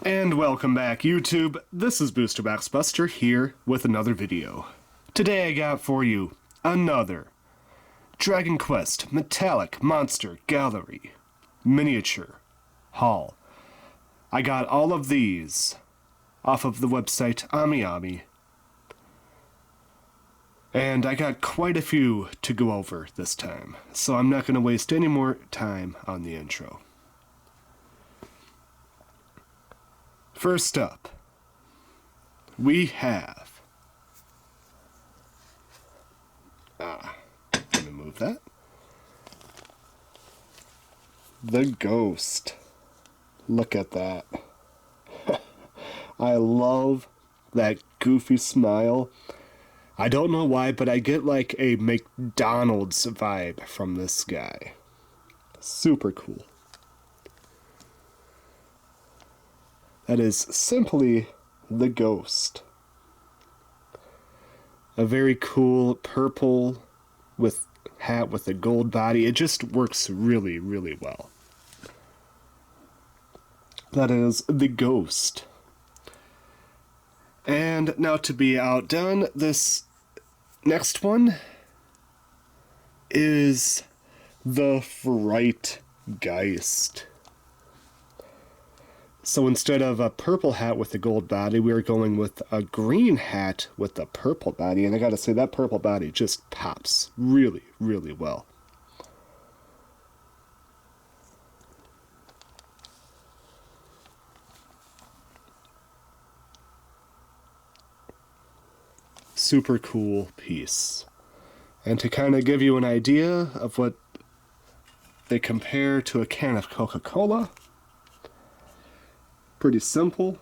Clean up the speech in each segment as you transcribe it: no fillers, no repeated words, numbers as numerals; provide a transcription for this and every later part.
And welcome back, YouTube. This is Booster Box Buster here with another video. Today I got for you another Dragon Quest Metallic Monster Gallery miniature haul. I got all of these off of the website AmiAmi, and I got quite a few to go over this time, so I'm not going to waste any more time on the intro. First up, we have, let me move that, the Ghost. Look at that. I love that goofy smile. I don't know why, but I get like a McDonald's vibe from this guy. Super cool. That is simply the Ghost. A very cool purple with hat with a gold body. It just works really, really well. That is the Ghost. And now to be outdone, this next one is the Fright Geist. So instead of a purple hat with a gold body, we are going with a green hat with a purple body. And I gotta say, that purple body just pops really, really well. Super cool piece. And to kind of give you an idea of what they compare to a can of Coca-Cola, pretty simple.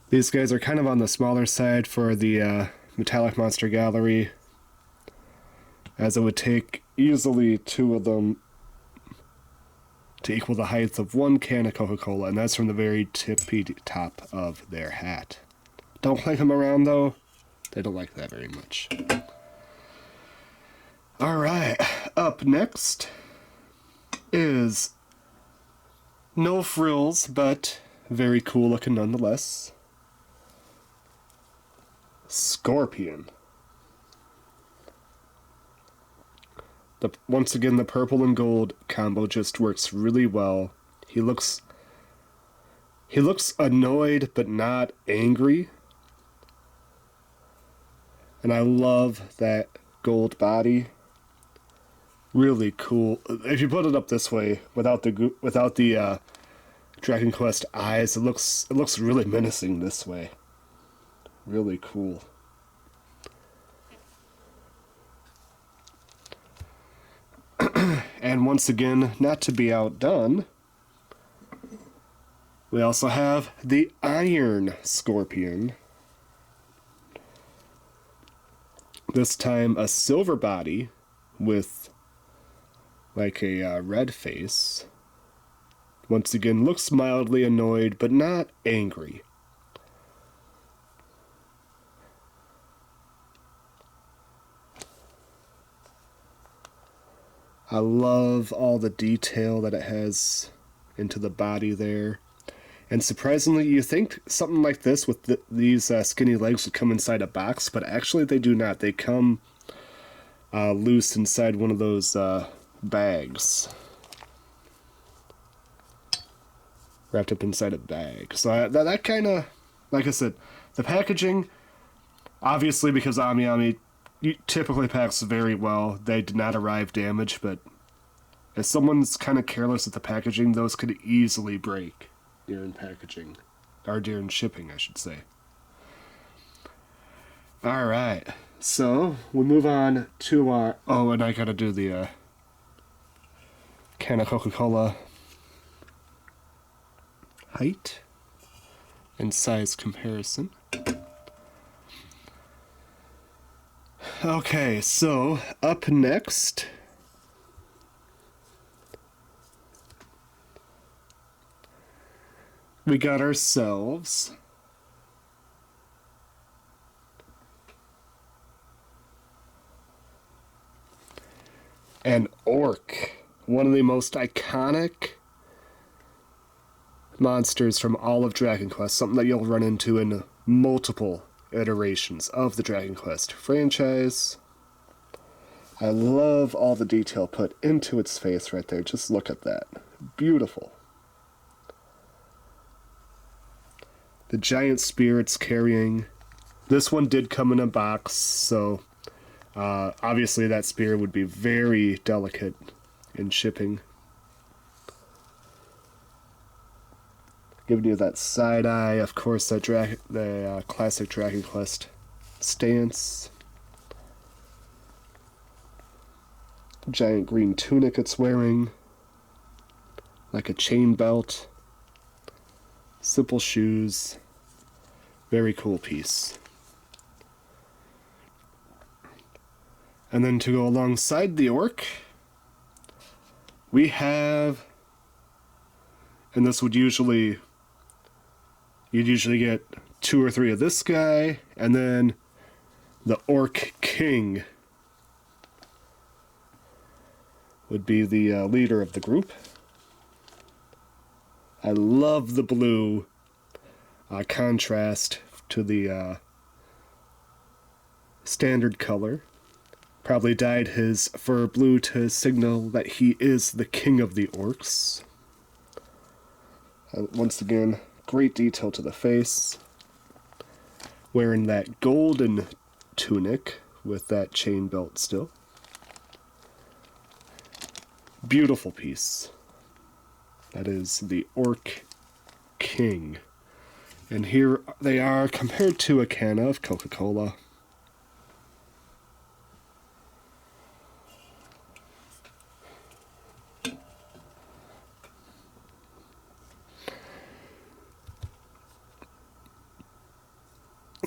These guys are kind of on the smaller side for the Metallic Monster Gallery, as it would take easily two of them to equal the height of one can of Coca-Cola, and that's from the very tippy top of their hat. Don't flank them around though, they don't like that very much. Alright, up next is no frills, but very cool looking nonetheless. Scorpion. Once again, the purple and gold combo just works really well. He looks annoyed but not angry. And I love that gold body. Really cool. If you put it up this way, without the Dragon Quest eyes, it looks really menacing this way. Really cool. And once again, not to be outdone, we also have the Iron Scorpion. This time a silver body with like a red face. Once again, looks mildly annoyed, but not angry. I love all the detail that it has into the body there. And surprisingly, you think something like this with these skinny legs would come inside a box, but actually they do not. They come loose inside one of those bags. Wrapped up inside a bag. So that kind of, like I said, the packaging, obviously because AmiAmi typically packs very well, they did not arrive damaged, but if someone's kind of careless with the packaging, those could easily break during packaging, or during shipping, I should say. Alright, so we move on to our, oh, and I gotta do the can of Coca-Cola height and size comparison. Okay, so up next we got ourselves an orc one of the most iconic monsters from all of Dragon Quest, something that you'll run into in multiple iterations of the Dragon Quest franchise. I love all the detail put into its face right there. Just look at that. Beautiful. The giant spear it's carrying. This one did come in a box, so obviously that spear would be very delicate in shipping. Giving you that side eye, of course, the classic Dragon Quest stance. Giant green tunic it's wearing, like a chain belt. Simple shoes. Very cool piece. And then to go alongside the orc, we have, and this would you'd usually get 2 or 3 of this guy, and then the Orc King would be the leader of the group. I love the blue contrast to the standard color. Probably dyed his fur blue to signal that he is the king of the orcs. Once again, great detail to the face. Wearing that golden tunic with that chain belt still. Beautiful piece. That is the Orc King. And here they are compared to a can of Coca-Cola.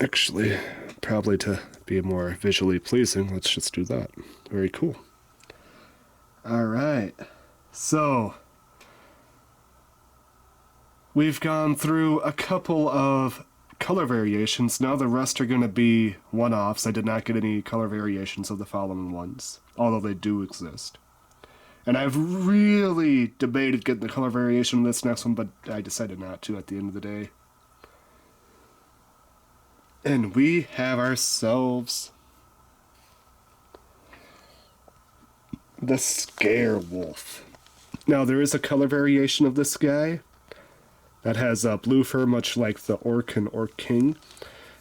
Actually, probably to be more visually pleasing, let's just do that. Very cool. Alright, so we've gone through a couple of color variations. Now the rest are going to be one-offs. I did not get any color variations of the following ones, although they do exist. And I've really debated getting the color variation of this next one, but I decided not to at the end of the day. And we have ourselves the Scare Wolf. Now there is a color variation of this guy that has blue fur, much like the Orc and Orc King.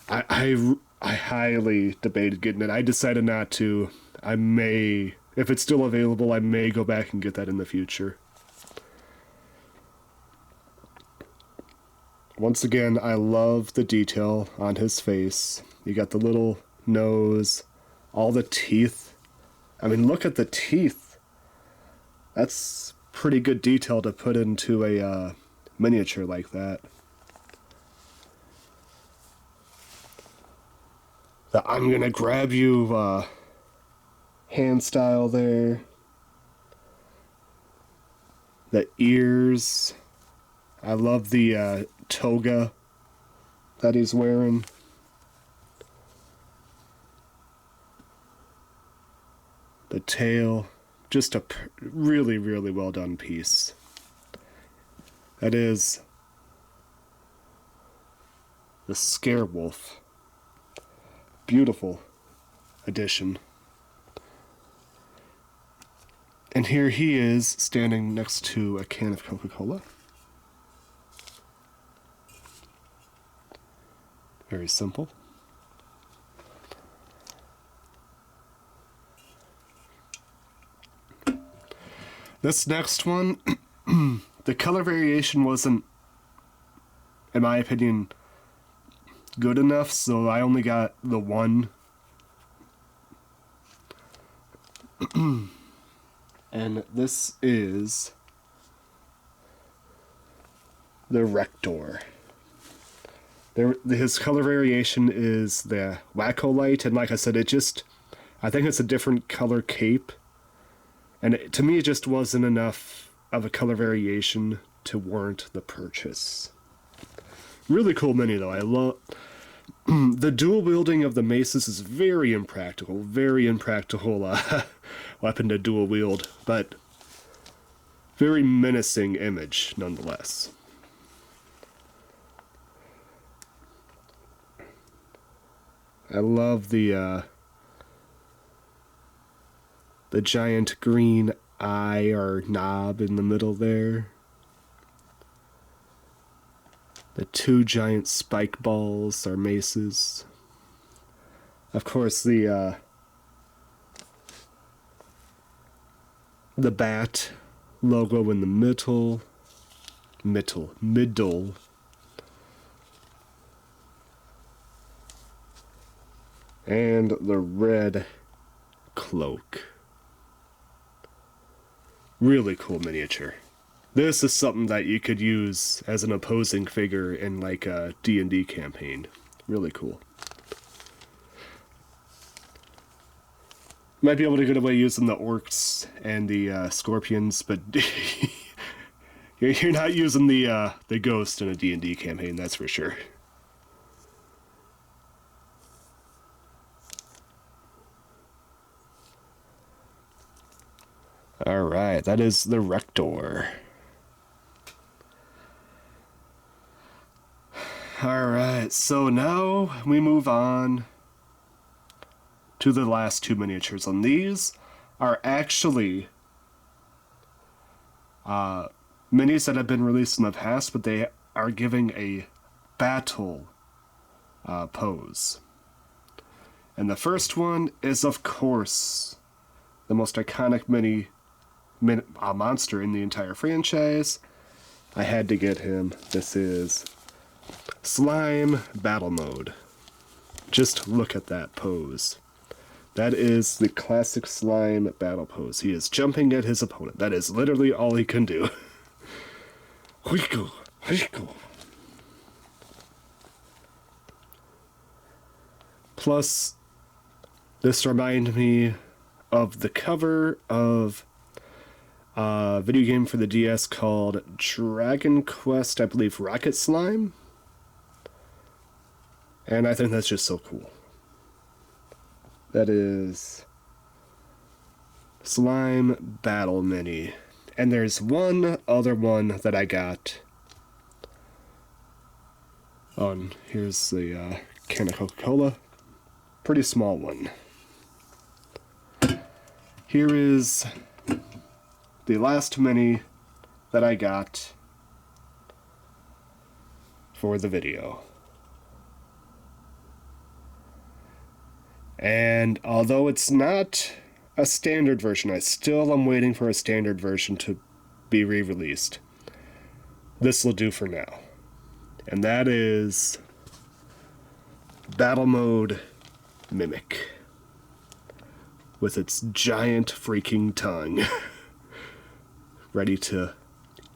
I highly debated getting it. I decided not to. I may, if it's still available, I may go back and get that in the future. Once again, I love the detail on his face. You got the little nose, all the teeth. I mean, look at the teeth. That's pretty good detail to put into a miniature like that. The I'm gonna grab you hand style there. The ears. I love the toga that he's wearing. The tail. Just a really, really well done piece. That is the Scare Wolf. Beautiful addition. And here he is standing next to a can of Coca-Cola. Very simple. This next one, the color variation wasn't, in my opinion, good enough, so I only got the one. And this is the Rector. His color variation is the Wacko Light, and like I said, I think it's a different color cape. And to me, it just wasn't enough of a color variation to warrant the purchase. Really cool mini, though. I love the dual wielding of the maces is very impractical. Very impractical weapon to dual wield. But very menacing image, nonetheless. I love the giant green eye or knob in the middle there. The two giant spike balls are maces. Of course, the bat logo in the middle. And the red cloak. Really cool miniature. This is something that you could use as an opposing figure in like a D&D campaign. Really cool. Might be able to get away using the orcs and the scorpions, but you're not using the ghost in a D&D campaign, that's for sure. Alright, that is the Rector. Alright, so now we move on to the last two miniatures, and these are actually minis that have been released in the past, but they are giving a battle pose. And the first one is, of course, the most iconic monster in the entire franchise. I had to get him. This is Slime Battle Mode. Just look at that pose. That is the classic Slime battle pose. He is jumping at his opponent. That is literally all he can do. Plus, this reminds me of the cover of a video game for the DS called Dragon Quest, I believe, Rocket Slime. And I think that's just so cool. That is Slime Battle Mini. And there's one other one that I got. Oh, and here's the can of Coca-Cola. Pretty small one. Here is the last mini that I got for the video. And although it's not a standard version, I still am waiting for a standard version to be re-released. This will do for now. And that is Battle Mode Mimic. With its giant freaking tongue. Ready to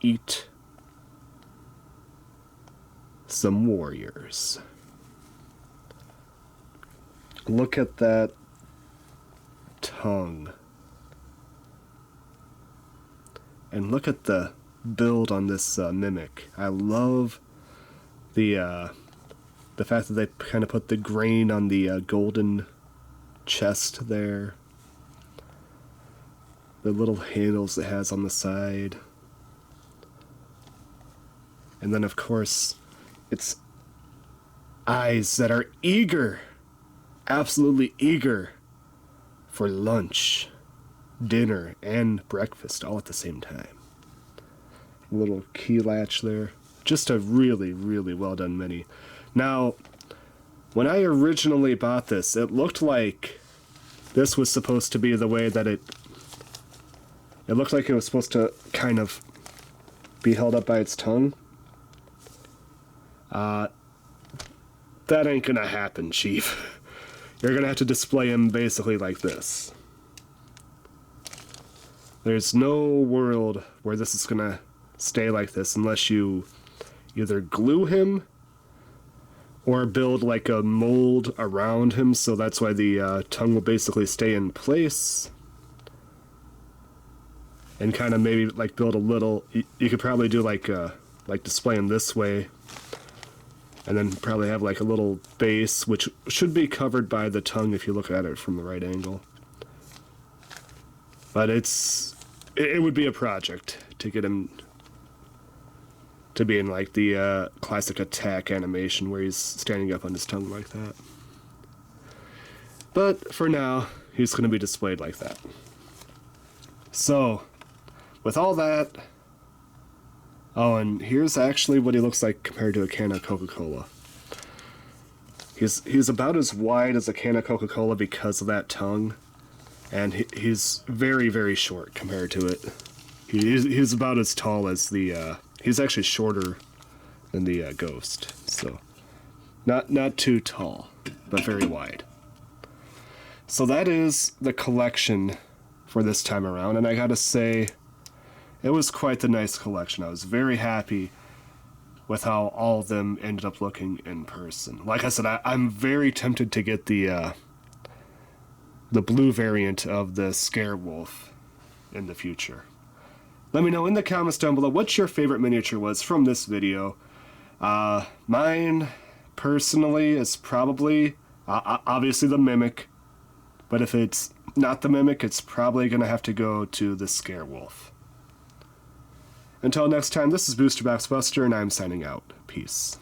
eat some warriors. Look at that tongue. And look at the build on this mimic. I love the fact that they kind of put the grain on the golden chest there. The little handles it has on the side. And then, of course, its eyes that are eager, absolutely eager for lunch, dinner, and breakfast all at the same time. A little key latch there. Just a really, really well done mini. Now, when I originally bought this, it looked like this was supposed to be the way that it looked like it was supposed to kind of be held up by its tongue. That ain't gonna happen, Chief. You're gonna have to display him basically like this. There's no world where this is gonna stay like this unless you either glue him or build like a mold around him, so that's why the tongue will basically stay in place. And kind of maybe like build a little, you could probably do like display him this way. And then probably have like a little base, which should be covered by the tongue if you look at it from the right angle. But it would be a project to get him to be in like the classic attack animation where he's standing up on his tongue like that. But for now, he's going to be displayed like that. So, with all that... Oh, and here's actually what he looks like compared to a can of Coca-Cola. He's about as wide as a can of Coca-Cola because of that tongue. And he's very, very short compared to it. He's about as tall as the... he's actually shorter than the ghost. So, not too tall, but very wide. So that is the collection for this time around, and I gotta say, it was quite the nice collection. I was very happy with how all of them ended up looking in person. Like I said, I'm very tempted to get the blue variant of the Scarewolf in the future. Let me know in the comments down below what your favorite miniature was from this video. Mine, personally, is probably, obviously the Mimic. But if it's not the Mimic, it's probably going to have to go to the Scarewolf. Until next time, this is Booster Box Buster, and I'm signing out. Peace.